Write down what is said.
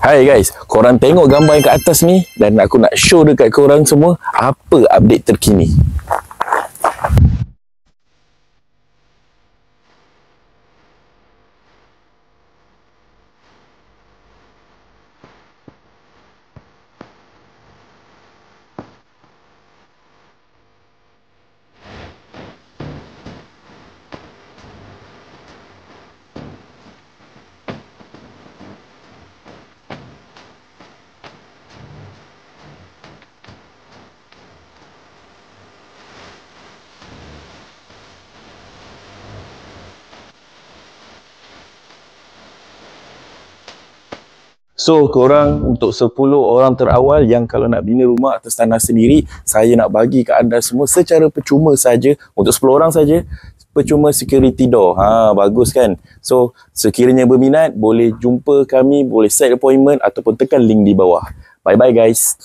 Hai guys, korang tengok gambar yang kat atas ni dan aku nak show dekat korang semua apa update terkini. So, korang untuk 10 orang terawal yang kalau nak bina rumah atas tanah sendiri, saya nak bagi ke anda semua secara percuma saja, untuk 10 orang saja, percuma security door. Bagus kan? So, sekiranya berminat, boleh jumpa kami, boleh set appointment ataupun tekan link di bawah. Bye-bye guys.